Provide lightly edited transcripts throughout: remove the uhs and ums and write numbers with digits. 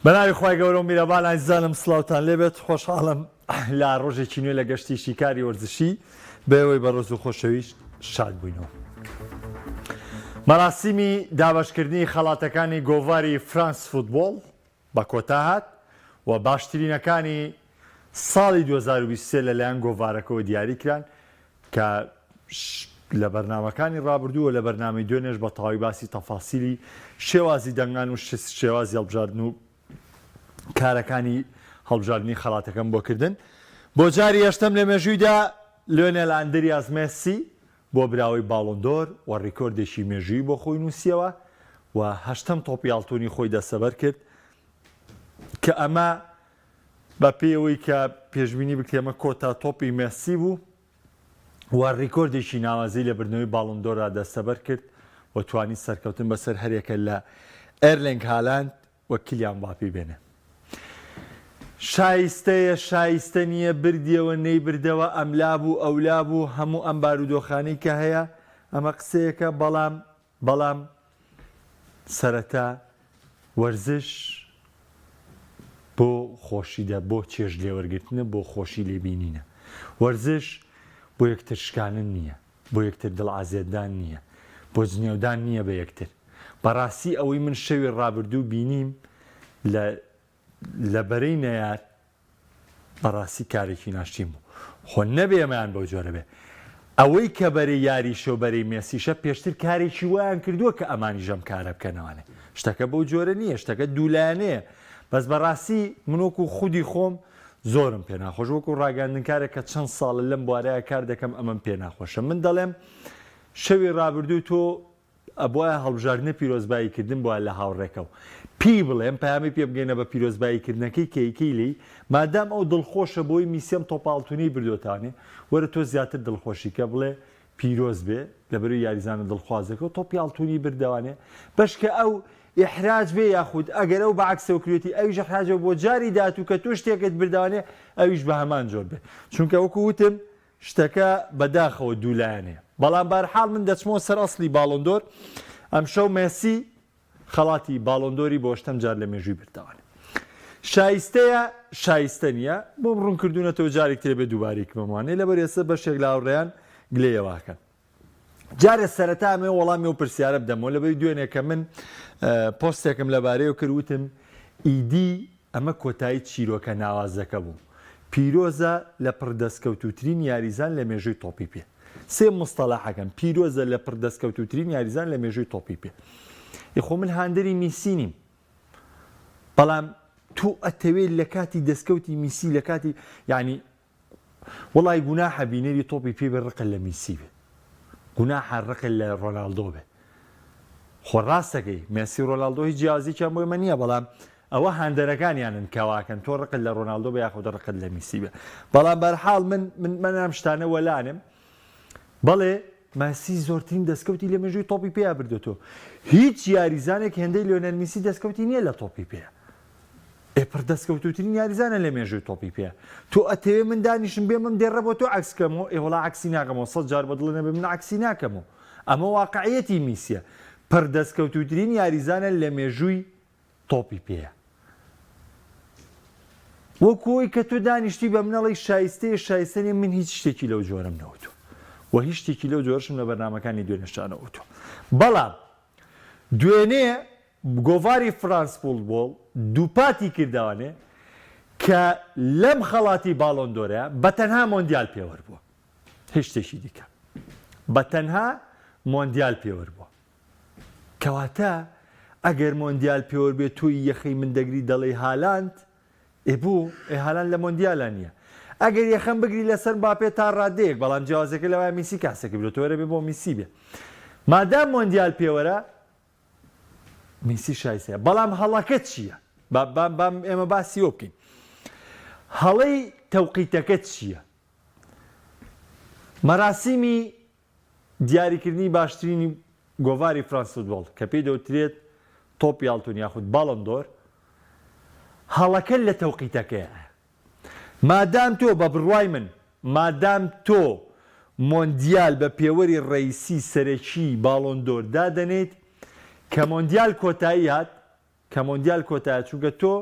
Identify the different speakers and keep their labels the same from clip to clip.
Speaker 1: بەناوی خی گەورە و میرەبان ئازانم سڵاوتان لێبێت خۆشحاڵم لا ڕۆژێکی نوێ لە گەشتی شیکاری وەرزشی بەوەی بە ڕۆز و خۆشەویست شاد بووینەوە. مەراسیمی دابەشکردنی خەڵاتەکانی گۆڤاری فرانس فوتبۆڵ بە کۆتا هات و باشترینەکانی ساڵی 2023 لەلایەن گۆڤارەکەەوە دیاری کران کە لە بەرنمەکانی ڕابردووە لە بەرنامی دوێنێش بە تەواوی باسی تەفاسیلی شێوازی دەنگان و شێوازی هەڵبژاردن و کارەکانی هەڵبژاردننی خەڵاتەکەم بۆ کردن. بۆ جاری هەشتم لە مێژوویدا لیۆنێل ئاندریاس مێسی بۆ براوەی باڵۆندۆر و ڕیکۆردێکی مێژووی بۆ خۆی نووسیەوە و هەشتم تۆپی ئاڵتوونی خۆی دەسەبەر کرد کە ئەمە بە پێیەوەی کە پێشبینی بکرێمە کۆتا تۆپی مێسی بوو و ڕیکۆردێکی ناوازی لە بردنەوەی باڵۆندۆرا دەستەبەر کرد و توانی سەرکەوتن بەسەر هەرێکە لە ئێرلینگ هالاند و کیلیان مباپی بێنێ. شایستەیە شایستە نییە بردیەوە نەیبردەوە ئەملا بوو ئەولا بوو هەموو ئەم بارودۆخانەی کە هەیە ئەمە قسەیەکە بەڵام سەرەتا وەرزش بۆ خۆشیدە بۆ چێژ لێوەرگرتنە بۆ خۆشی لێبینینە. وەرزش بۆ یەکتر شکانن نییە، بۆ یەکتر دڵعازێدان نییە، بۆ جنێودان نییە بە یەکتر. بەڕاستی ئەوەی من شەوی ڕابردوو بینیم لە بەرەی نەیار بەڕاستی کارێکی ناشتیم بوو. خۆ نەبێ ئەمەیان بەو جۆرە بێ. ئەوەی کە بەرەی یاریشە و بەرەی مێسیشە پێشتر کارێکی وایان کردووە کە ئەمانی ژەم کارە بکەنەوانێ. شتەکە بەو جۆرە نییە، شتەکە دوولایەنەیە. بەس بەڕاستی منۆکو خودی خۆم زۆرم پێ ناخۆش وەکو ڕاگەاندنکارێک کە چەند ساڵە لەم بوارەیە کار دەکەم ئەمەم پێ ناخۆشە. من دەڵێم شەوی ڕابردوو تۆ ئەبواە هەڵبژاردنە پیرۆزباییکردن بووە لە هاوڕێکەوە. پی بڵێم پامی پێ بگەینە بە پیرۆزباییکردنەکەی کەیکیلی مادام ئەو دڵخۆشە بۆی میسیەم تۆپاڵتونی بردوتانێ وەرە تۆ زیاتر دڵخۆشیکە بڵێ پیرۆز بێ لەبەروی یاریزانە دڵخوازەکە و تۆپی ئاڵتونی بردەوانێ بەشکە ئەو ئحراج بێ یاخود ئەگەر ئەو بەعکسەوە کروێتی ئەویش ئەحراجەوە بۆ جاری داات و کە تۆ شتێکت بردوانێ ئەویش بە هەمان جۆر بێ چونکە وەکو وتم شتەکە بەداخەوە دوولایەنەیە. بەڵام بەرحاڵ من دەچمەوە سەر ئەسڵی باڵۆندۆر ئەم شەو مێسی خەڵاتی باڵۆندۆری بۆ شتەم جار لە مێژووی بردەوانێ. شایستەیە شایستە نییە بۆ ڕوونکردوونەتەوە جارێک تێ بێ دووبارێکمەوانێ لەبەر ئێستا بەشێک لە هاوڕێیان گلەیەواکەن. جارە سەرەتا ئەمێ وەڵامی و پرسیارە بدەمەوە لەبەری دوێنێ کە من پۆستێکم لەبارەیەوە کردوتم ئیدی ئەمە کۆتایی چیرۆکە ناوازەکە بوو. پیرۆزە لە پڕدەستکەوتوترین یاریزان لە مێژووی تۆپی پێ. سێ مستەلاحەکەم پیرۆزە لە پڕدەستکەوتوترین یاریزان لە مێژووی تۆپی پێ. خۆ من هاندەری میسی نیم بەڵام تۆ ئەتەوێت لە کاتی دەستکەوتی میسی لە کاتی یعنی وڵی گوناحە بینەری تۆپی پێ بێ ڕقل لە میسی بێ گوناحە ڕقل لە ڕۆناڵدۆ بێ. خۆ ڕاستەکەی مێسی ڕۆناڵدۆ هیچ جیازێکیان بۆی مە نییە بەڵام ئەوە هاندەرەکانیانن کەواکەن تۆ ڕقل لە ڕۆناڵدۆ بە یاخود ڕقل لە میسی بێ. بەڵام بەرحاڵ من ئەم شتانە وەلانم بەڵێ ماسی زۆرترین دەستکەوتی لە مێژووی تۆپی پێیا بردوێتەوە. هیچ یاریزانێک هێندەی لیۆنەل میسی دەستکەوتی نییە لە تۆپی پێە. ئێپڕ دەستکەوتوترین یاریزانە لە مێژووی تۆپی پێە. تۆ ئەتەوێ من دانیشم بێ من دێڕە بۆ تۆ عکسکەمەوە ئێوەڵا عکسی ناکەمەوە 100 جار بەدڵ نەبێ من عکسی ناکەمەوە. ئەمە واقعەتی میسیە. پڕ دەستکەوتوترین یاریزانە لە مێژووی تۆپی پێە. وەکۆی کە تۆ دانیشتی بە منەڵی شایستەیە شایستەنێ من هیچ شتێکی لەو جۆرەم نەوتوە. و هیچ شتێکی لەو جۆرشم لە بەرنامەکانی دوێنێشانەوتوە. بەڵام دوێنێ گۆڤاری فرانس فوتبۆڵ دووپاتی کردوانێ کە لەم خەڵاتی باڵۆندۆرەیە بەتەنها مۆندیال پێوەربووە. هیچ شتێکی دیکە بەتەنها مۆندیال پێوەربووە. کەواتە ئەگەر مۆندیال پێوە بێت توی یەخەی من دەگری دەڵێ هالاند ئێبوو هالاند لە مۆندیالە نییە. ئەگەر یەخەم بگری لەسەر باپێ تا ڕادەیەک بەڵام جیازەکە لەوای میسی کاسێکی برێتەوەرە بێ بۆ میسی بێ. مادام مۆندیال پێوەرە میسی شایستەیە. بەڵام هەڵەکە چییە؟ ئێمە باسی ئەو بکەین. هەڵەی تەوقیتەکە چییە؟ مەراسیمی دیاریکردنی باشترینی گۆڤاری فرانس فوتبۆڵ کە پێی دەوترێت تۆپی ئاڵتون یاخود باڵۆندۆر هەڵەکە لە تەوقیتەکەیە. مادام تۆ بە بڕوای من مادام تۆ مۆندیال بە پێوەری ڕئیسی سەرەکی باڵۆندۆر دادەنێت کە مۆندیال کۆتایی هات کە مۆندیال کۆتایە چونکە تۆ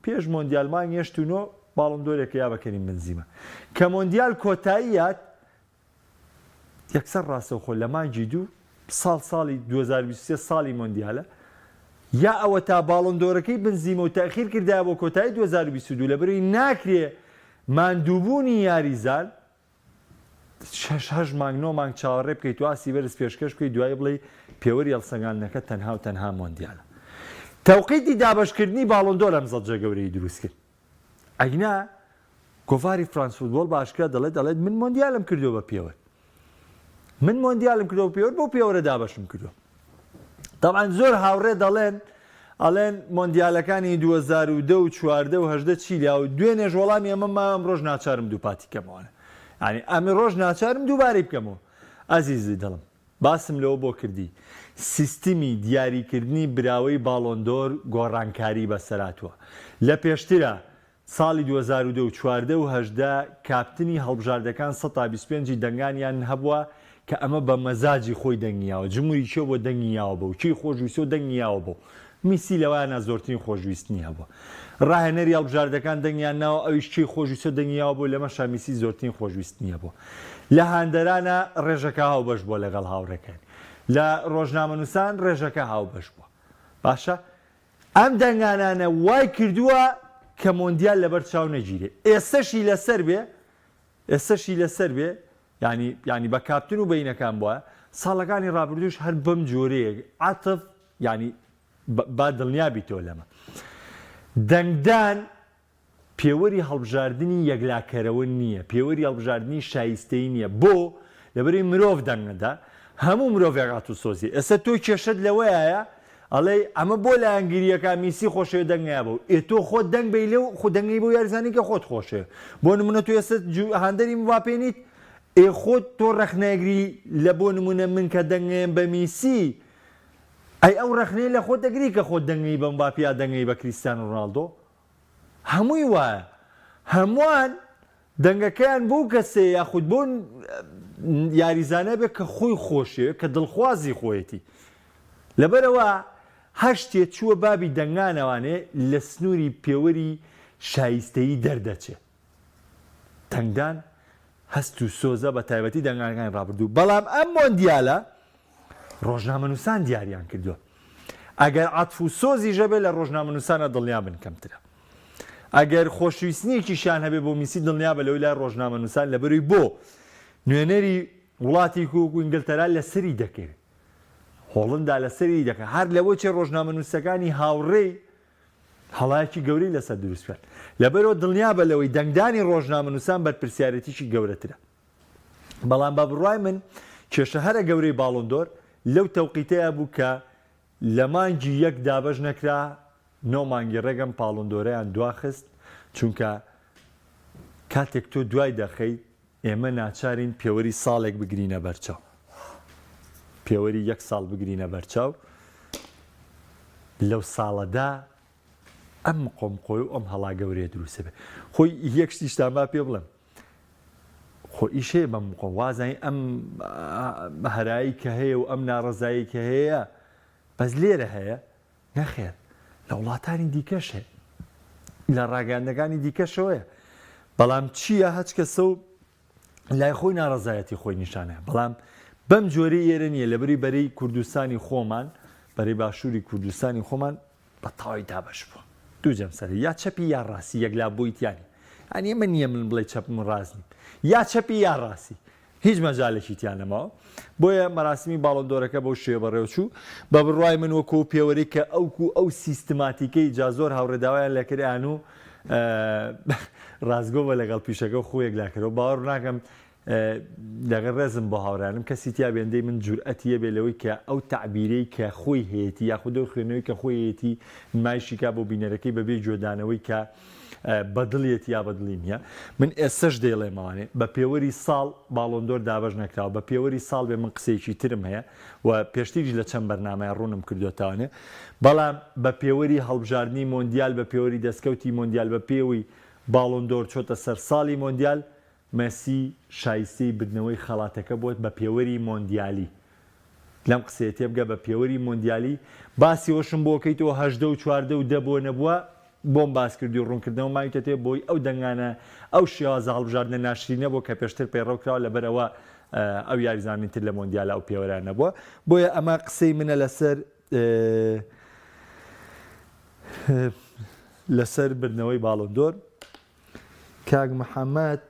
Speaker 1: پێش مۆندیالمان هێشتونەوە باڵم دۆرێکە یا بەکەریم بنزیمە کە مۆندیال کۆتاییات یەکسەر ڕاستەوخۆ لە مانگی دوو ساڵی 2023 ساڵی مۆندیالە یا ئەوە تا باڵم دۆرەکەی بنزیمە و تاخیر کردای بۆ کۆتایی 2022 لەبەرەوەی ناکرێ ماندووبوونی یاریزان 6 مانگ 9 مانگ چاوەڕێ بکەیت و ئاسی بەرز پێشکەش بکەیت دوای بڵێ پێوەری هەڵسەنگاندنەکە تەنها و تەنها مۆندیالە تەوقیتی دابەشکردنی باڵۆن دۆر ئەم زەڵجە گەورەی دروست کرد ئەینا گۆڤاری فرانس فوتبۆڵ باشکرا دەڵێت من مۆندیالم کردو بە پێوە من مۆندیالم کردو پێوە بۆ پێوەرە دابەشم کردو طبعا زۆر هاوڕێ ئەڵێن مۆندیالەکانی 2010 و 14 و 18 چیلیا و دوێنێ وەڵامی ئەمە مام ڕۆژ ناچارم دوو پاتی کەمەوەە ینی ئەمە ڕۆژ ناچارم دووبارەی بکەمەوە ئازیزی دڵم باسم لەوە بۆ کردی سیستمی دیاریکردنی براوەی باڵۆندۆر گۆڕانکاری بەسەراتوە لە پێشترە ساڵی 2010 و 14 و 18 کاپتنی هەڵبژاردەکان 125 دەنگانیان هەبووە کە ئەمە بە مەزاجی خۆی دەنگیاوە جمهوری چێ بۆ دەنگیاوە بە و چی خۆشویستۆ دەنگیاوە بۆ میسی لەوانە زۆرترین خۆشویستنی هەبووە ڕاهێنەری هەڵبژاردەکان دەنگیان ناوە ئەویش چی خۆشویستۆ دەنگیاوە بۆ لەمە شامیسی زۆرترین خۆشویستنیە بۆ لە هاندەرانە ڕێژەکە هاو بەش بۆ لەگەڵ هاوڕەکان لە ڕۆژنامەنووسان ڕێژەکە هاو بەش بووە باشە ئەم دەنگانانە وای کردووە کە مۆندیال لەبەر چاو نەگیرێ ئێستاشی لەسەر بێ ینی بە کاپتن و بەینەکان بووە ساڵەکانی ڕابردوش هەر بەم جۆرەیە عاتف ینی با دڵنیابیتەوە لەمە دەنگدان پێوەری هەڵبژاردننی یەکلاکەرەوە نییە پێوەری هەڵبژاردننی شایستەی نییە بۆ لەبەری مرۆڤ دەنگەدا هەموو مرۆڤێکات و سۆزی ئێستا تۆ کێشت لەوەیە ئەڵێ ئەمە بۆ لە ئەنگلیەکە میسی خۆشەوە دەنگیا بوو ئێ تۆ خۆت دەنگ بی لێو خۆ دەنگی بۆ یاریزانی کە خۆت خۆشێ بۆ نمونە تو ئێستا هەندەری مواپێنیت ئێ خۆت تۆ ڕەخنەگری لە بۆ نمونە من کە دەنگێن بە میسی ئەی ئەو ڕەخنەی لە خۆت دەگری کە خۆت دەنگی بە مباپیا دەنگی بە کریستیانو ڕۆناڵدۆ هەمووی وایە هەمووان دەنگەکەیان بۆ کەسێ یاخود بۆ یاریزانە بێت کە خۆی خۆشێ کە دڵخوازی خۆیەتی لەبەرەوە هەشتێ چووە بابی دەنگانەوانێ لە سنووری پێوەری شایستەیی دەردەچێت دەنگدان هەست و سۆزە بە تایبەتی دەنگانەکانی ڕابردوو بەڵام ئەم مۆندیالە ڕۆژنامەنووسان دیاریان کردووە ئەگەر عاتف و سۆزی ژەبێ لە ڕۆژنامەنووسانە دڵنیا بن کەمترە ئەگەر خۆشویستنیەکیشیان هەبێ بۆ میسی دڵنیا بە لەوەی لای ڕۆژنامەنووسان لەبەروی بۆ نوێنەری وڵاتی کوک و ئینگلتەرا لەسەری دەکەوێت هۆڵندا لەسەری دەکە هەر لەوە چێ ڕۆژنامەنووسەکانی هاوڕێی هەڵایەکی گەورەی لەسەر دروستکرد لەبەرەوە دڵنیا بە لەوەی دەنگدانی ڕۆژنامەنووسان بەرپرسیارەتیشی گەورەترە بەڵام بە بڕوای من کێشە هەرە گەورەی باڵۆندۆر لەو تەوقیتەیە بوو کە لە مانگی یەک دابەش نەکرا نۆ مانگی ڕێگەم پاڵۆندۆرەیان دواخست چونکە کاتێک تۆ دوای دەخەیت ئێمە ناچارین پێوەری ساڵێک بگرینە بەرچاو پێوەری یەک ساڵ بگرینە بەرچاو لەو ساڵەدا ئەم قۆمقۆی و ئەم هەڵا گەورەیە دروستە بێ خۆی یەک شتیشتان با پێ بڵێم خۆ ئیشێ بەم قۆم وازای ئەم هەرایی کە هەیە و ئەم ناڕەزایی کە هەیە بەس لێرە هەیە نەخێر لە وڵاتانی دیکەش هەیە لە ڕاگەاندەکانی دیکەشەوەیە بەڵام چییە هەچ کەسە و لای خۆی ناڕەزایەتی خۆی نیشانەیە بەڵام بەم جۆرەی ئێرە نییە لەبەری بەرەی کوردستانی خۆمان بەرەی باشووری کوردستانی خۆمان بە تاوای دابش بووە دوو جەم سەر یا چەپی یا ڕاستی یەکلا بوویتیانی ئەنی من نییە من بڵێ چەپ من ڕاستنی یا چەپی یا ڕاستی هیچ مەجالێکی تیان نەماوە بۆیە مەراسمی باڵۆندۆرەکە بەو شێوە بەڕێوەچوو بە بڕوای من وەکو پێوەری کە ئەو سیستماتیکەی جا زۆر هاوڕێداوایان لەکردیان و ڕازگۆ بە لەگەڵ پیشەکە خۆیەک لاکەەوە باوەڕ ناکەم لەگەڵ ڕێزم بۆ هاوڕانم کەسی تیا بێندەی من جورئەتیە بێ لەوەی کە ئەو تعبیرەی کە خۆی هەیەی یاخود ئەو خوێنەوەی کە خۆی هەیەی نمایشیکا بۆ بینەرەکەی بەبێ جۆدانەوەی کە بەدڵێت یا بەدڵی نییە من ئێسش دێڵێمەوانێ بە پێوەری ساڵ باڵۆندۆر دابەش نەکراوە بە پێوەری ساڵ بێ من قسەیەکی ترم هەیە و پێشتیری لە چەند بەرنامەیە ڕوونم کردوێتوانێ بەڵام بە پێوەری هەڵبژاردننی مۆندیال بە پێوەری دەستکەوتی مۆندیال بە پێوەی باڵۆندۆر چۆتە سەر ساڵی مۆندیال مەسی شایستەی بردنەوەی خەڵاتەکە بۆت بە پێوەری مۆندیالی لەم قسەیە تێبگە بە پێوەری مۆندیالی باسی ئەوشم بۆکەیتەوە 18 و 14 و 10 بۆ نەبووە بۆم باس کردی و ڕوونکردنەوە ماویتە تێ بۆی ئەو دەنگانە ئەو شێوازە هەڵبژاردنە ناشرینە بۆ کە پێشتر پێڕەوکراوە لەبەرەوە ئەو یاریزانینتر لە مۆندیالە ئەو پێوەران نەبووە بۆیە ئەمە قسەی منە لەسەر بردنەوەی باڵۆندۆر کاک محەممەد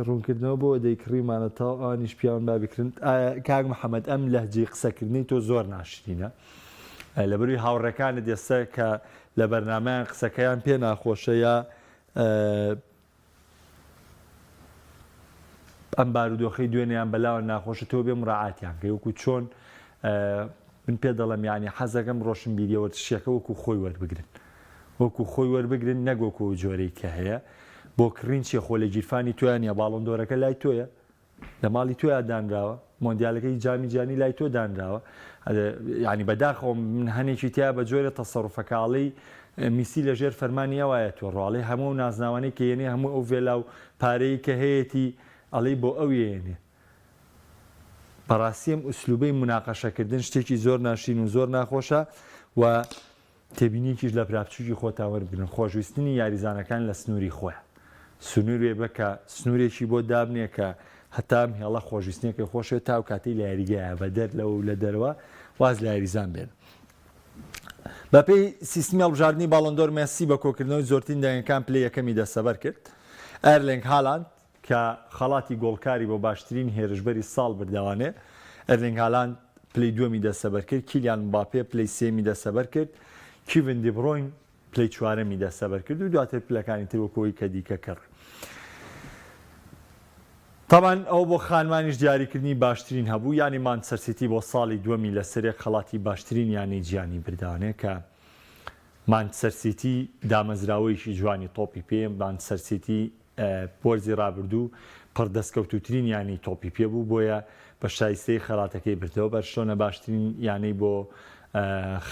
Speaker 1: ڕوونکردنەوە بۆ دەیکڕیمانە تاو ئانیش پیاوان بابیکردن کاک محەممەد ئەم لەهجەی قسەکردنی تۆ زۆر ناشرینە لەبەروی هاوڕەکانت ئێستا کە لە بەرنامەیان قسەکەیان پێ ناخۆشە یا ئەم بارودۆخەی دوێنیان بەلاوە ناخۆشە تۆ بێ مڕعاتیان کە وەکو چۆن من پێ دەڵم یانی حەزەکەم ڕۆشن بیدیەوەرتشیەکە وەکو خۆی وەربگرن وەکو خۆی وەربگرن نەگۆکو و جۆرەی کە هەیە بۆ کڕین چیە خۆ لە گیرفانی تۆیان یا باڵۆندۆرەکە لای تۆیە لە ماڵی تۆیان دانراوە مۆندیالەکەی جامی جانی لای تۆ دانراوە ینی بەداخەوە من هەنێکی تیا بە جۆرە تەسەڕوفەکاڵی میسی لەژێر فەرمانی ئەوایە تۆ ڕواڵی هەموو نازناوانەی کە یێنێ هەموو ئەو ڤێلا و پارەی کە هەیەی ئەڵەی بۆ ئەو یێنێ بەڕاستیم ئوسلوبەی مناقەشەکردن شتێکی زۆر ناشین و زۆر ناخۆشە و تێبینیکیش لە پراپچووکی خۆتان وەربگرن خۆشویستنی یاریزانەکان لە سنووری خۆیان سنوورێ بکە سنوورێکی بۆ دابنێ کە هەتام هێڵە خۆشویستنیەکە خۆشێت تا کاتی لە یاریگایە بە دەر لەو لە دەرەوە واز لە یاریزان بێن بەپێی سیستمی هەڵبژاردننی باڵۆندۆر مێسی بە کۆکردنەوەی زۆرترین دەنگەکان پلەی یەکەمی دەستەبەر کرد ئەرلینگ هالاند کە خەڵاتی گۆڵکاری بۆ باشترین هێرشبەری ساڵ بردەوانێ ئەرلینگ هالاند پلەی دووەمی دەستەبەر کرد کیلیان مباپێ پلەی سێمی دەستەبەر کرد کیڤن دی بڕۆین پلەی چوارەمی دەستەبەر کرد و دواتر پلەکانی تر وەکەوەی کە دیکە کرد تاوان ئەو بۆ خانمانیش دیاریکردنی باشترین هەبوو ینی مانچستەر سیتی بۆ ساڵی دووەمی لەسەرێک خەڵاتی باشترین یانەی گیانی بردوانێ کە مانچستەر سیتی دامەزراوەیەکی جوانی تۆپی پێ مانچستەر سیتی بۆرزی ڕابردوو پڕدەستکەوتوترین یانی تۆپی پێ بوو بۆیە بە شایستەی خەڵاتەکەی بردەوە بەرشۆنە باشترین یانەی بۆ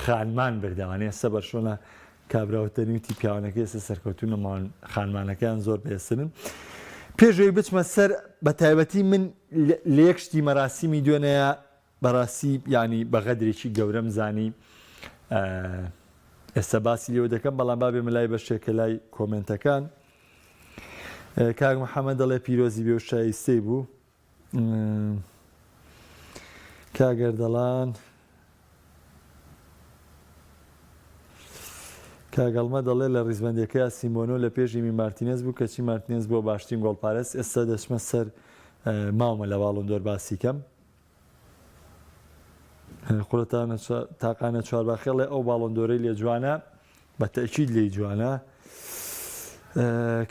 Speaker 1: خانمان بردەوانێ سە بەرشۆنە کابراوەتەنیوتی پیاوانەکە ئێستا سەرکەوتونەمان خانمانەکەیان زۆر بەێسرن پێشەوەی بچمە سەر بە تایبەتی من لە یەک شتی مەراسیمی دوێنەیە بەڕاستی ینی بە غەدرێکی گەورەم زانی ئێستا باسی لێوە دەکەم بەڵام بابێ ملای بەشێکە لای کۆمنتەکان کاک محەممەد دەڵێ پیرۆزی بێ و شایستەی بوو کاگەردەڵان کاگەڵمە دەڵێ لە ڕیزبەندەکە سیمۆنۆ لە پێشیمی مارتینێز بوو کەچی مارتینێز بۆ باشترین گۆڵپارێز ئێستا دەچمە سەر ماومە لە باڵۆندۆر باسیکەم قورەتانە تاقانە چوارباخێڵێ ئەو باڵۆندۆرەی لێ جوانە بە تەکید لێی جوانە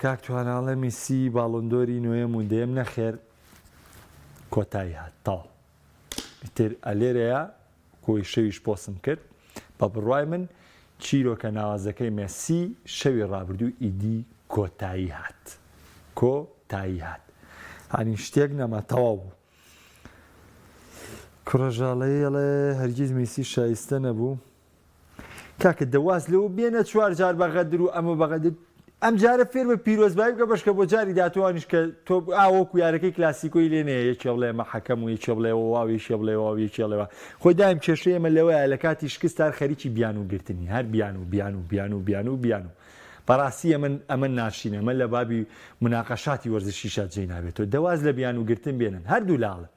Speaker 1: کاک تواناڵە میسی باڵۆندۆری نوێم و دێم نەخێر کۆتایی هات تاڵ تر ئەلێرەیە کۆی شەویش پۆسم کرد بە بڕوای من چیرۆکە ناوازەکەی مێسی شەوی ڕابردوو ئیدی کۆتایی هات کۆتایی هات هەنی شتێک نەما تەواو بوو کوڕەژاڵەیەڵێ هەرگیز میسی شایستە نەبوو کاکە دەواز لەوە بێنە چوار جار بە غەدر و ئەمە بە غەدر ئەم جارە فێر بە پیرۆزبایی بکە بەشکە بۆ جاری داتوانیش کە تۆ ئاوەکو یارەکەی کلاسیکۆی لێنەیە یەکێ بڵێ مە حەکەم و یەکێ بڵێەوە واو یەکێ بڵێەوە واو یەکێ بڵێەوە خۆی دایم کێشەی ئێمە لەوەیە لە کاتی شکست هەر خەریکی بیان و گرتنی هەر بیان و بەڕاستی ئەمە ناشینە ئەمە لە بابی مناقەشاتی وەرزشیشا جێی نابێتەوە دەواز لە بیان و گرتن بێنن هەردوو لاڵە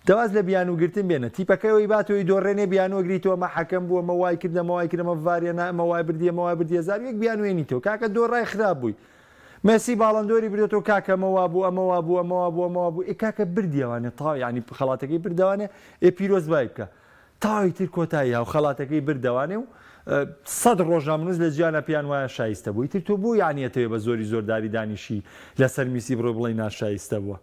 Speaker 1: دەواز لە بیان و گرتن بێنە تیپەکەەوەی باتەوەی دۆڕێنێ بیانۆگریتەوە مە حەکەم بووە مە وای کردەمە وای کردەمە ڤارێنە ئەمە وای بردیە مەوای بردیە زار یەک بیانوێنیتەوە کاکە دۆڕای خراپ بووی مەسی باڵندۆری بردێتەوە کاکەمەوا بوو ئەمەوا بوو ئەمەوا بوو ئەمەوا بوو کاکە بردیەوانێ تاو ینی خەڵاتەکەی بردەوانێ پیرۆزبای بکە تاوی تر کۆتایی و خەڵاتەکەی بردەوانێ و 100 ڕۆژنامنووس لە جیانە پیان وایە شایستە بووی تر تۆ بوو یانیەتەوێ بە زۆری زۆرداری دانیشی لەسەر میسی بڕۆ بڵێ ناشایستە بووە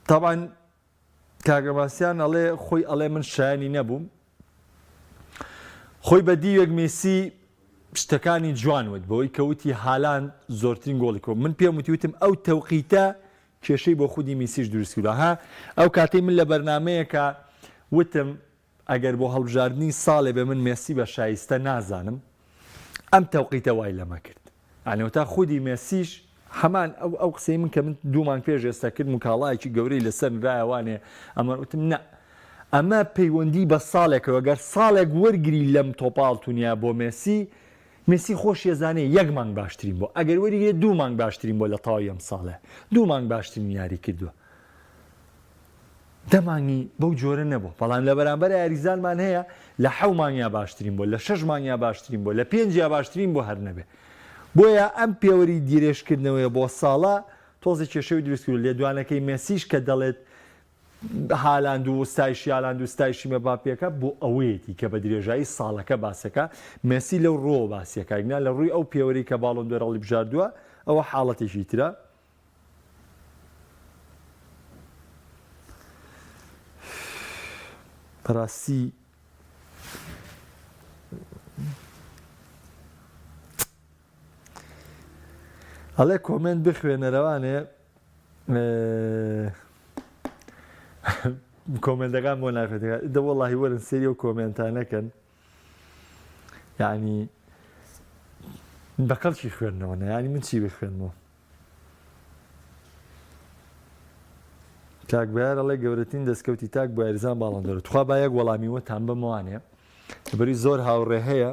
Speaker 1: تاوان کاگەماسیان ئەڵێ خۆی ئەڵێ من شایانی نەبووم خۆی بە دیوێک میسی شتەکانی جوانوت بەوەی کەوتی هالاند زۆرترین گۆڵی کۆ من پێم وتیوتم ئەو تەوقیتە کێشەی بۆ خودی میسیش دروست کردووە ها ئەو کاتەی من لە بەرنمەیەکە وتم ئەگەر بۆ هەڵبژاردننی ساڵێ بە من مێسی بە شایستە نازانم ئەم تەوقیتە وای لەمە کرد ئەنێوتا خودی مێسیش هەمان ئەو قسەی من کە من دوومان پێش ئێستا کرد مکاڵایەکی گەورەی لەسەر رایەوانێ ئەمە وتم نە ئەمە پەیوەندی بە ساڵێکەوە گەر ساڵێک وەرگری لەم تۆپاڵتونیا بۆ مێسی خۆش ێزانێ 1 مانگ باشترین بۆ ئەگەر وەریگرێت 2 مانگ باشترین بۆ لە تاوی ئەم ساڵێ 2 مانگ باشترین یاری کردووە دەمانی بەو جۆرە نەبوو بەڵام لە بەرامبەر یاریزانمان هەیە لە 7 مانگیا باشترین بۆ لە 6 مانگیا باشترین بۆ لە 5 باشترین بۆ هەر نەبێ بۆیە ئەم پێوەری دیرێژکردنەوەی بۆ ساڵە تۆزی کێشەوەی دروستکرد لێ دوانەکەی مێسیش کە دەڵێت هالاند و ستایشی هالاند و ستایشی مەباپێکە بۆ ئەوەیەتی کە بە درێژایی ساڵەکە باسەکە مێسی لەو ڕۆ باسیەکەگنا لە ڕووی ئەو پێوەری کە باڵۆن دۆرەڵی بژاردووە ئەوە حاڵەتێکی ترە بەڕاستی ئەڵێ کۆمنت بخوێنەرەوانێ کۆمنتەکان بۆ ناکرێت دەوەڵی وەرن سێری و کۆمنتانەکەن یعنی بەقەڵکی خوێندنەوەنە ینی من چی بخوێنمەوە تاک بەیار ئەڵێ گەورەترین دەستکەوتی تاک بۆ یاریزان باڵۆن دۆر توخوا با یەک وەڵامیوەتان بمەوانێ بەری زۆر هاوڕێ هەیە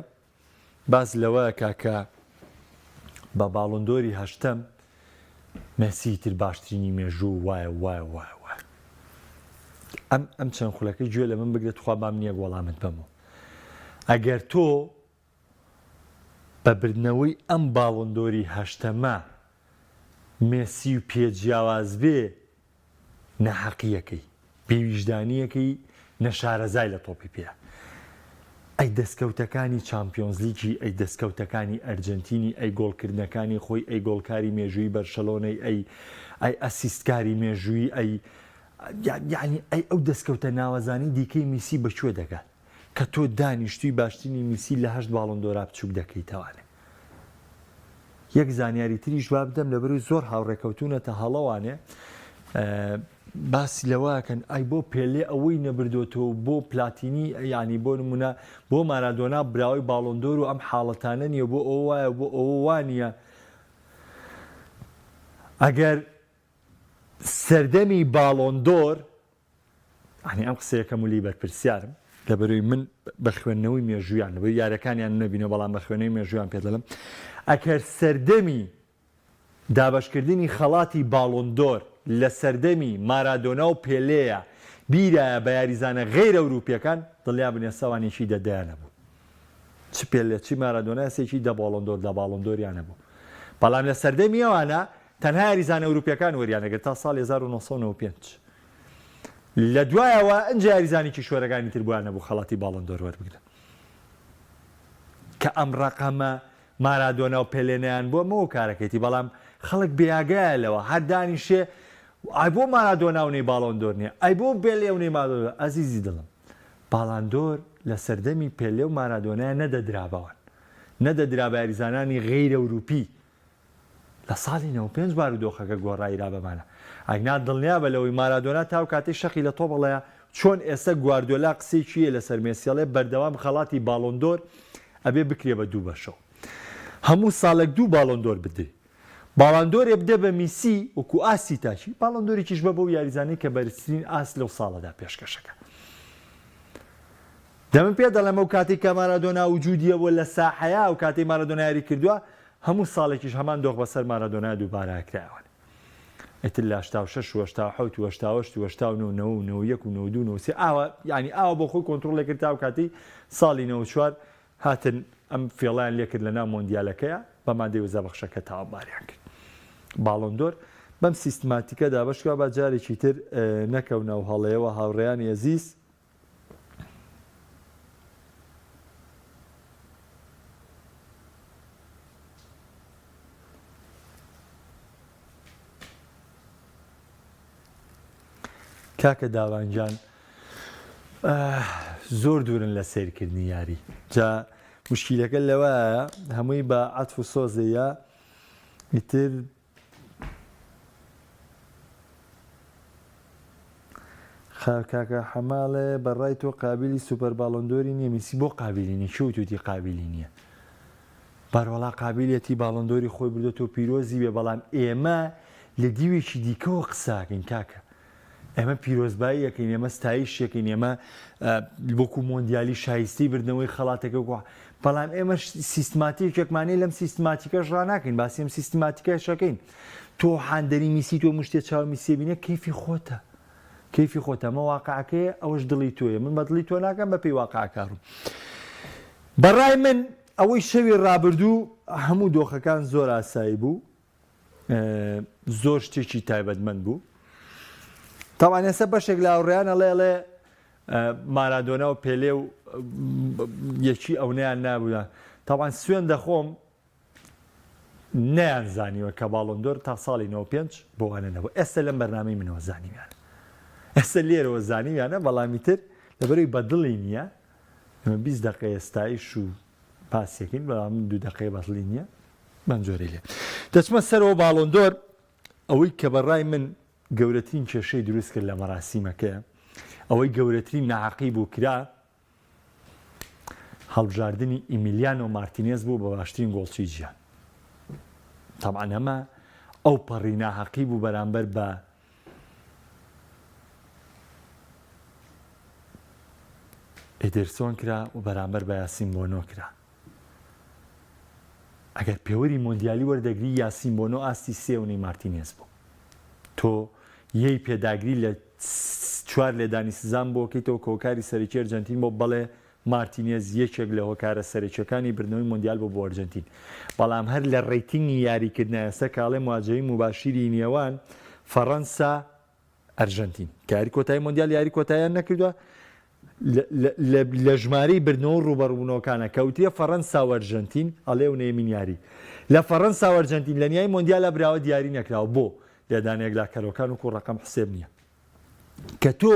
Speaker 1: باز لەوەیە کاکە بە باڵۆندۆری هەشتم مێسی تر باشترینی مێژوو وایە ئەم چەند خولەکەی گوێ لە من بگرێت خوا بام نییە وەڵامت بمەوە ئەگەر تۆ بە بردنەوەی ئەم باڵۆندۆری هەشتەمە مێسی و پێجیاواز بێ نەحەقیەکەی بێویژدانیەکەی نەشارەزای لە تۆپی پێە ئەی دەستکەوتەکانی چامپیۆنز لیگی ئەی دەستکەوتەکانی ئەرجنتینی ئەی گۆڵکردنەکانی خۆی ئەی گۆڵکاری مێژووی بەرشەلۆنەی ئەی ئەسیستکاری مێژووی یعنی ئەی ئەو دەستکەوتە ناوەزانی دیکەی میسی بەکوێ دەگات کە تۆ دانیشتوی باشترینی میسی لە 8 باڵۆندۆرا بچووک دەکەیتەوانێ یەک زانیاری تریش وا بدەم لەبەروی زۆر هاوڕێکەوتونەتە هەڵەوانێ باسی لەوەکەن ئەی بۆ پێلێ ئەوەی نەبردۆتەوە بۆ پلاتینی ینی بۆ نمونە بۆ مارادۆنا براوی باڵۆندۆر و ئەم حاڵەتانە نیە بۆ ئەوە وایە بۆ ئەوە وانە ئەگەر سەردەمی باڵۆندۆر ئەنی ئەم قسەیەکەم ولی بەرپرسیارم لەبەروی من بە خوێندنەوەی مێژویان لەبەر یارەکانیان نەبینە بەڵام بە خوێنەوەی مێژویان پێ دەڵم ئەگەر سەردەمی دابەشکردنی خەڵاتی باڵۆندۆر لە سەردەمی مارادۆنا و پێلەیە بیرایە بە یاریزانە غیر ئەوروپیەکان دڵیا بنێسەوانێکی دەدایانە بوو چ پێلێ چی مارادۆنا سێکی دە باڵۆندۆر لە باڵۆندۆریانە بوو بەڵام لە سەردەمی ئەوانە تەنها یاریزانە ئەوروپیەکان وەریانەگەر تا ساڵ 1995 لە دوایەوە ئەنج یاریزانێکی شوێرەکانی تر بوویانە بوو خەڵاتی باڵۆندۆر وەربگرن کە ئەم ڕقەمە مارادۆنا و پێلێنیان بۆ مەوە کارەکەیتی بەڵام خەڵک بێیاگایە لەوە هەر دانیشێ ئای بۆ مارادۆنا و نەی باڵۆندۆر نییە ئای بۆ پێلێ و نەی مارادۆنا ئەزیزی دڵم باڵندۆر لە سەردەمی پێلێ و مارادۆنایە نەدەدرابەوەن نەدەدرا بە یاریزانانی غیر ئەوروپی لە ساڵی 95 بارودۆخەکە گۆڕایرا بەمانە ئەگنا دڵنیا بە لەوەی مارادۆنا تاو کاتەی شەقی لە تۆ بڵەیە چۆن ئێستا گواردۆلا قسەی چیە لەسەر مێسیڵێ بەردەوام خەڵاتی باڵۆندۆر ئەبێ بکرێ بە دوو بەشەوە هەموو ساڵێک دوو باڵۆندۆر بدرێ باڵندۆرێ بدە بە میسی وەکو ئاسی تاچی باڵندۆرێکیش بە بەو یاریزانەی کە بەرزترین ئاس لەو ساڵەدا پێشکەشەکە دەمن پێ دەڵێم ئەو کاتێک کە مارادۆنا وجودیە بۆ لە ساحەیە و کاتەی مارادۆنا یاری کردووە هەموو ساڵێکیش هەمان دۆخ بەسەر مارادۆنا دووبارە ئەکرایەوە ئیتر لە 86 و 87 و 88 و 89 و 91 و 92 و 93 ئاوە یعنی ئاوە بۆ خۆی کۆنتڕۆڵ لێکرد تا و کاتی ساڵی 94 هاتن ئەم فێڵیان لێکرد لە ناو مۆندیالەکەیە بە مادەی وزەبەخشەکە تاوانباریان کرد باڵۆندۆر بەم سیستماتیکەدا بەشکا بە جارێکی تر نەکەونە و هەڵەیەوە هاوڕێیانی ئەزیز کاکە داوانجان زۆر دوورن لە سیرکردنی یاری جا مشکیلەکە لەوەیە هەمووی بە عەتف و سۆزەیە ئیتر کاکە حەماڵێ بەڕای تۆ قابلی سوپەر باڵۆندۆری نییە میسی بۆ قابلی نیە چوتوتی قابلی نییە بەڕۆڵا قابلیەتی باڵندۆری خۆی بردێتەوە پیرۆزی بێ بەڵام ئێمە لە دیوێکی دیکەەوە قساکەین کاکە ئێمە پیرۆزبایی یەکەین ئێمە ستایشێکین ئێمە وەکو مۆندیالی شایستی بردنەوەی خەڵاتەکە بەڵام ئێمە سیستماتیکێکمانەی لەم سیستماتیکەش ڕناکەین باسی ئەم سیستماتیکەشەکەین تۆ حاندەری میسی تۆ مشتێ چاو میسێ بینە کەیفی خۆتە کەیفی خۆتە ئەمە واقعەکەیە ئەوەش دڵی تۆیە من بە دڵی تۆ ناکەم بە پێی واقعکارم بەڕای من ئەوەی شەوی ڕابردوو هەموو دۆخەکان زۆر ئاسایی بوو زۆر شتێکی تایبەتمەند بوو تاوان ئێستا بەشێک لە ئەوڕێیانە لێڵێ مارادۆنا و پێلێ و یەکی ئەونەیان نابووە تاوان سوێن دەخۆم نەیانزانیوە کە باڵندۆر تا ساڵی 95 بۆوانەوە ئێستا لەم بەرنامەی منەوە زانیویانە ئێستا لێرەوە زانیویانە بەڵامی تر لەبەرەوەی بەدڵی نییە 20 دقیقە ئێستایش و پاسێکین بەڵام 2 دقیقە بەدڵی نییە من جۆرەی لێ دەچمە سەرەوە باڵندۆر ئەوەی کە بەڕای من گەورەترین کێشەی دروست کرد لە مەراسیمەکەیە ئەوەی گەورەترین ناحەقی بوو کرا هەڵبژاردننی ئیمیلیانۆ مارتینێز بوو بە باشترین گۆڵچی گیان تەبعەن ئەمە ئەو پەڕی ناحەقی بوو بەرامبەر بە ئێدرسۆن کرا و بەرامبەر بە یاسین بۆنۆ کرا ئەگەر پێوەری مۆندیالی وەردەگری یاسین بۆنۆ ئاستی سێونی مارتینێز بوو تۆ یەی پێداگری لە 4 لێدانی سزان بۆ بکەیتەوە کۆکاری سەرەکی ئەرجەنتین بۆ بەڵێ مارتینێز یەکێک لە هۆکارە سەرەکیەکانی بردنەوەی مۆندیال بۆ ئەرجەنتین بەڵام هەر لە ڕێیتنگی یاریکردنە ئێستا کاڵێ مواجهەی مباشیری نێوان فەڕەنسا ئەرجەنتین کە یاری کۆتایی مۆندیال یاری کۆتاییان نەکردووە لە ژمارەی بردنەوە ڕوبەڕووبوونەوەکانە کەوتیە فەڕەنسا و ئەرجەنتین ئەڵێ و نێمین یاری لە فەڕەنسا و ئەرجەنتین لە نیای مۆندیالە براوە دیاری نەکراوە بۆ لێدانەیەک لاکەرەوەکان و کوڕەکەم حسێب نییە کە تۆ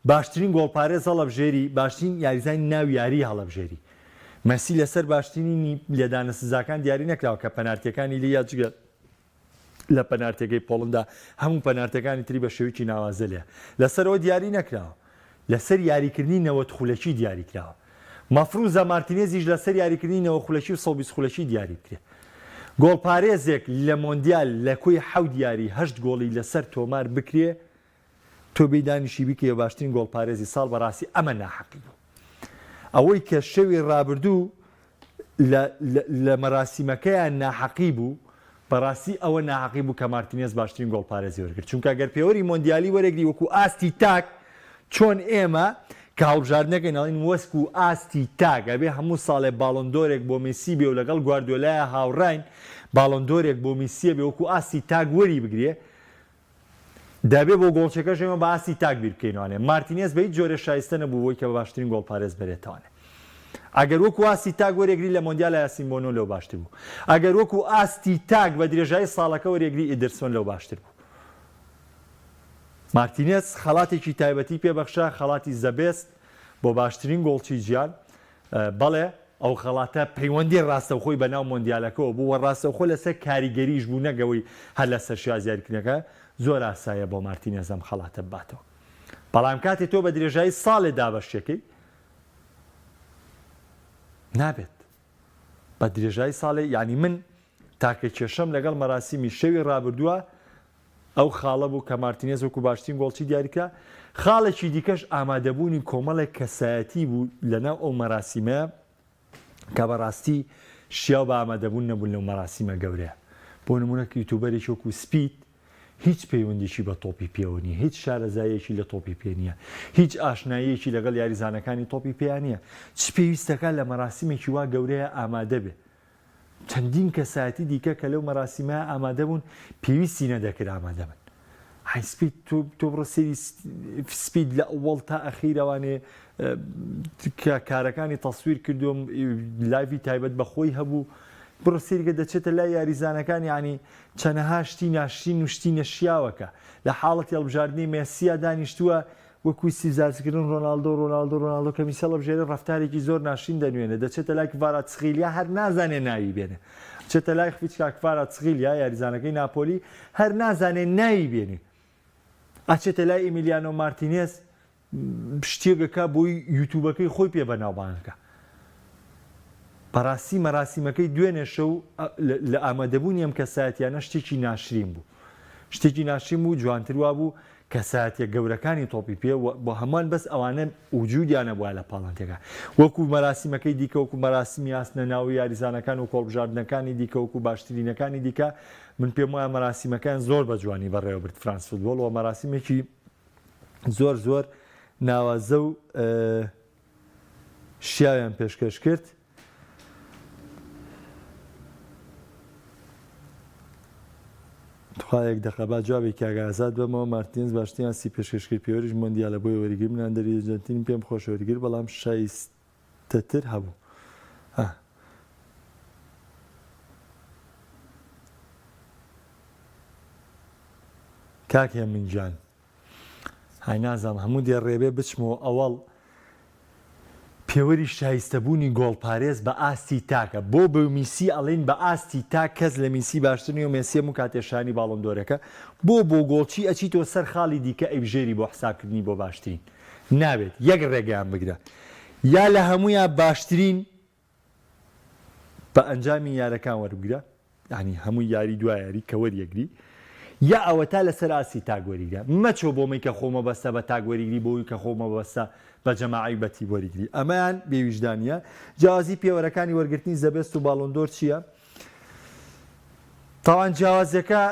Speaker 1: باشترین گۆڵپارێز هەڵەبژێری باشترین یاریزانی ناو یاری هەڵەبژێری مەسی لەسەر باشترینی لێدانە سزاکان دیاری نەکراوە کە پەنارتیەکانی لیا جگە لە پەنارتەکەی پۆڵندا هەموو پەنارتەکانی تری بە شێوکی ناوازە لێ لەسەرەوە دیاری نەکراوە لەسەر یاریکردنی نەوەت خولەکی دیاری کراوە مەفروزە مارتینێزیش لەسەر یاریکردنی نەوە خولەکی و 120 خولەکی دیاری کرێ گۆڵپارێزێک لە مۆندیال لە کۆی حەوت یاری 8 گۆڵی لەسەر تۆمار بکرێ تۆ بێدانیشی بیکە باشترین گۆڵپارێزی ساڵ بەڕاستی ئەمە ناحەقی بوو ئەوەی کە شەوی ڕابردوو لە مەراسیمەکەیان ناحەقی بوو بەڕاستی ئەوە ناحەقی بوو کە مارتینێز باشترین گۆڵپارێزی وەرگرت چونکە گەر پێوەری مۆندیالی وەرەگری وەکو ئاستی تاک چۆن ئێمە کە هەڵبژاردنەکەی ناڵین وەسک و ئاستی تاک ئەبێ هەموو ساڵێ باڵندۆرێک بۆ مێسی بێ و لەگەڵ گواردیۆلایە هاوڕاین باڵندۆرێک بۆ میسیە بێ وەکو ئاستی تاک وەری بگرێ دەبێ بۆ گۆڵچەکەش ئێمە بە ئاستی تاک بیر بکەینوانێ مارتینێز بە هیچ جۆرە شایستە نەبوو بۆی کە بە باشترین گۆڵپارێز بەرێتوانێ ئەگەر وەکو ئاستی تاک وەرێگری لە مۆندیال یاسین بۆنۆ لەو باشتر بوو ئەگەر وەکو ئاستی تاک بە درێژایی ساڵەکە وەرێگری ئیدرسۆن لەو باشتر بوو مارتینێز خەڵاتێکی تایبەتی پێبەخشا خەڵاتی زەبێست بۆ باشترین گۆڵچی گیان بەڵێ ئەو خەڵاتە پەیوەندی ڕاستەوخۆی بەناو مۆندیالەکەەوە بوو وە ڕاستەوخۆ لەسەر کاریگەریش بوو نەگەوەی هەر لە سەرشیا زیارکردنەکە زۆر ئاسایە بۆ مارتینێز ئەم خەڵاتە باتەوە بەڵام کاتێک تۆ بە درێژایی ساڵێ دابەشێکەی نابێت بە درێژایی ساڵێ یعنی من تاکە کێشەم لەگەڵ مەراسیمی شەوی ڕابردووە ئەو خاڵە بوو کە مارتینێز وەکو باشترین گۆڵچی دیاریکرا خاڵێکی دیکەش ئامادەبوونی کۆمەڵێک کەسایەتی بوو لەناو ئەو مەراسیمەیە کە بەڕاستی شیاو بە ئامادەبوون نەبوون لەو مەراسیمە گەورەیە بۆ نمونەکە یوتوبەرێکی وەکو سپید هیچ پەیوەندێکی بە تۆپی پێوە نیە هیچ شارەزایەکی لە تۆپی پێ نییە هیچ ئاشناییەکی لەگەڵ یاریزانەکانی تۆپی پێیان نییە چ پێویستەکە لە مەراسیمێکی وا گەورەیە ئامادە بێ چەندین کەسایەتی دیکە کە لەو مەراسیمە ئامادە بوون پێویستی نەدەکرد ئامادە بن سپید تۆ بڕۆ سێری سپید لە ئەوڵ تا ئەخیرەوانێ کارەکانی تەسویر کردوم لایڤی تایبەت بە خۆی هەبوو بڕۆ سێریکە دەچێتە لای یاریزانەکان ینی چەنەها شتی ناشتین و شتی نەشیاوەکە لە حاڵەتی هەڵبژاردننی مێسیە دانیشتووە وەکوی سیزازکردن ڕۆناالدۆ کە میسەڵە بژێرە ڕفتارێکی زۆر ناشین دەنوێنێ دەچێتە لای کڤاراتسخیلیا هەر نازانێ ناوی بێنێ چێتە لای خفیچکا کڤاراتسخیلیا یاریزانەکەی ناپۆلی هەر نازانێ ناوی بێنێ ئاچێتە لای ئیمیلیانۆ مارتینێز شتێکەکە بۆی یوتوبەکەی خۆی پێ بەناوبانەکە بەڕاستی مەراسیمەکەی دوێنێ شەو لە ئامادەبوونی ئەم کەسایەتیانە شتێکی ناشرین بوو شتێکی ناشرین بوو جوانتروا بوو کەسایەتیە گەورەکانی تۆپی پێ بۆ هەمووان بەس ئەوانە وجودیانە بووە لە پاڵانتێکە وەکو مەراسیمەکەی دیکە وەکو مەراسیمی یاسنە ناوی یاریزانەکان و کۆڵبژاردنەکانی دیکە وەکو باشترینەکانی دیکە من پێم وایە مەراسیمەکان زۆر بە جوانی بەڕێوە برد فرانس فوتبۆڵ و مەراسیمێکی زۆر ناوازە و شیاویان پێشکەش کرد خواهێک دەقەبا جوابی کاگازات بەمەوە مارتینز باشتیان سی پێشکەشکرد پێوەریش مۆندیالە بۆی وەریگر منان دەری ئەرجەنتین پێم خۆش وەریگر بەڵام شایستەتر هەبوو کاکێ منجان های نازام هەموو دێ ڕێبێ بچمەوە ئەوەڵ پێوەری شایستەبوونی گۆڵپارێز بە ئاستی تاکە بۆ بە میسی ئەڵێن بە ئاستی تا کەس لە میسی باشترنی و مێسیەم و کاتێشانی باڵندۆرەکە بۆ گۆڵچی ئەچیتەوە سەر خاڵی دیکە ئەیبژێری بۆ حسابکردنی بۆ باشترین نابێت یەک ڕێگەیان بگرە یا لە هەمویان باشترین بە ئەنجامی یارەکان وەربگرە یعنی هەمووی یاری دوای یاری کە وەریەگری یا ئەوە تا لەسەر ئاسی تاگوەریگرە مەچۆ بۆمەی کە خۆمە بەستە بە تاگوەریگری بۆی کە خۆمە بەستە بە جەماعی بەتی وەریگری ئەمەیان بێویژدانیە جیازی پێوەرەکانی وەرگرتنی زەبەست و باڵۆندۆر چییە؟ تاوان جیاوازەکە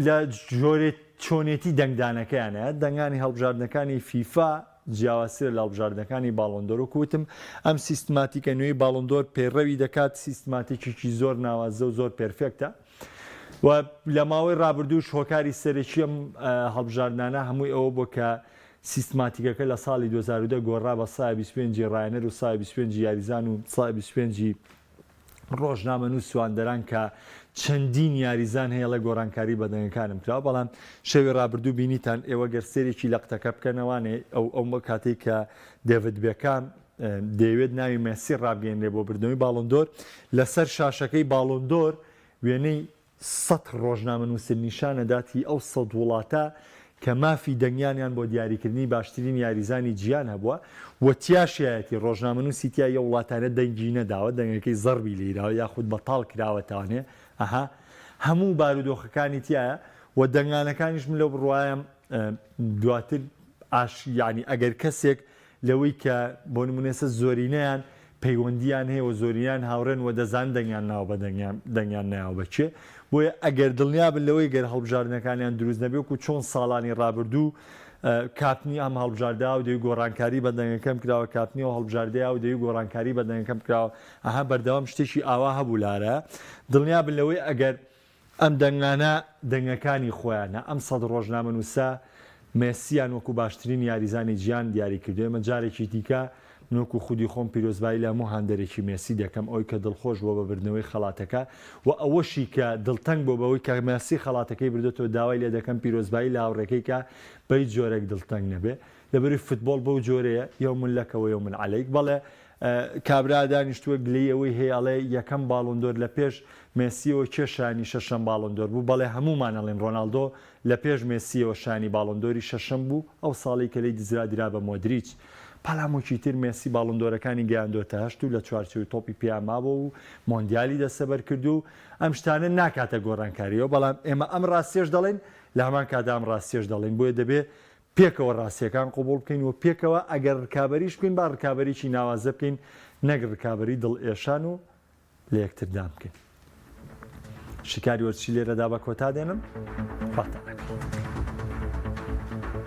Speaker 1: لە جۆرێت چۆنێتی دەنگدانەکەیانە دەنگانی هەڵبژاردنەکانی فیفا جیاوازترە لە هەڵبژاردنەکانی باڵۆندۆر و کوتم ئەم سیستماتیکە نوێی باڵۆندۆر پێڕەوی دەکات سیستماتیکێکی زۆر ناوازە و زۆر پێرفێکتە و لە ماوەی ڕابردووش هۆکاری سەرەکی ئەم هەڵبژاردنانە هەمووی ئەوە بۆ کە سیستماتیکەکە لە ساڵی 2010 گۆڕا بە سای 25 ڕایەنەر و سای 25 یاریزان و سای 25 ڕۆژنامەنووس سواندەران کە چەندین یاریزان هەیە لە گۆڕانکاری بەدەنگەکانم کراوە بەڵام شەوی ڕابردوو بینیتان ئێوە گەرسێرێکی لە قوتەکە بکەنەوانێ ئەو کاتێک کە دێڤید بێکام دەیەوێت ناوی مێسی ڕابگەێنرێ بۆ بردنەوەی باڵۆندۆر لەسەر شاشەکەی باڵۆندۆر وێنەی 100 ڕۆژنامەنووسن نیشانەداتی ئەو 100 وڵاتە کە مافی دەنگیانیان بۆ دیاریکردنی باشترین یاریزانی گیان هەبووە و تیاشایەتی ڕۆژنامەنووسی تیا یە وڵاتانە دەنگی نەداوە دەنگەکەی زەربی لێراوە یاخود بەتاڵ کراوەتانێ هەموو بارودۆخەکانی تایە و دەنگانەکانیش من لەو بڕوایم دواتر ینی ئەگەر کەسێک لەوەی کە بۆ نمونێسە زۆرینەیان پەیوەندیان هەیە و زۆرینیان هاوڕێن و دەزان دەنگیان ناو بە دەنگیان ناو بەچێ بۆیە ئەگەر دڵنیابن لەوەی گەر هەڵبژاردنەکانیان دروست نەبێ و چۆن ساڵانی ڕابردوو کاتنی ئەم هەڵبژاردە و دەوی گۆڕانکاری بە دەنگەکەم کراوە کاتنی و هەڵبژاردەیە و دەوی گۆڕانکاری بە دەنگەکەم کراوە بەردەوام شتێکی ئاوا هەبوو لارە دڵنیابن لەوەی ئەگەر ئەم دەنگانە دەنگەکانی خۆیانە ئەم 100 ڕۆژنامەنووسە مێسییان وەکو باشترین یاریزانی گیان دیاری کردو ئێمە جارێکی دیکە نوکو خودی خۆم پیرۆزبایی لە هەموو هەندێکی مێسی دەکەم ئەوی کە دڵخۆش بۆ بەبردنەوەی خەڵاتەکە و ئەوەشی کە دڵتەنگ بۆ بەوەی کە مێسی خەڵاتەکەی بردێتەوە داوای لێ دەکەم پیرۆزبایی لە هاوڕێکەکەی کە بەی جۆرێک دڵتەنگ نەبێ لەبەری فوتبۆڵ بەو جۆرەیە یەومن لەکەوە یەومن عەلەیک بەڵێ کابرا دانیشتووە گلەی ئەوەی هەیەڵێ یەکەم باڵۆندۆر لە پێش مێسیەوە کێشانی شەشەم باڵۆندۆر بوو بەڵێ هەمومان ئەڵێن ڕۆناڵدۆ لە پێش مێسیەوە شانی باڵۆندۆری شەشەم بوو ئەو ساڵی کە لی دزرا بە مۆدریچ پەلامۆکی تر مێسی باڵندۆرەکانی گەیاندۆتە هەشت و لە چوارچەوەی تۆپی پیامابەوە و مۆندیالی دەسەبەر کردو و ئەم شتانە ناکاتە گۆڕانکاریەوە بەڵام ئێمە ئەم ڕاستێش دەڵێن لە هەمان کادا ئەم ڕاستێش دەڵێن بۆیە دەبێت پێکەوە ڕاستیەکان قوبوڵ بکەین و پێکەوە ئەگەر ڕکابەریش بکەین با ڕکابەریی ناوازە بکەین نەک ڕکابەری دڵ ئێشان و لە یەکتردان بکەین شکاری وەرچی لێرەدا بە کۆتا دێنم خواتانەکە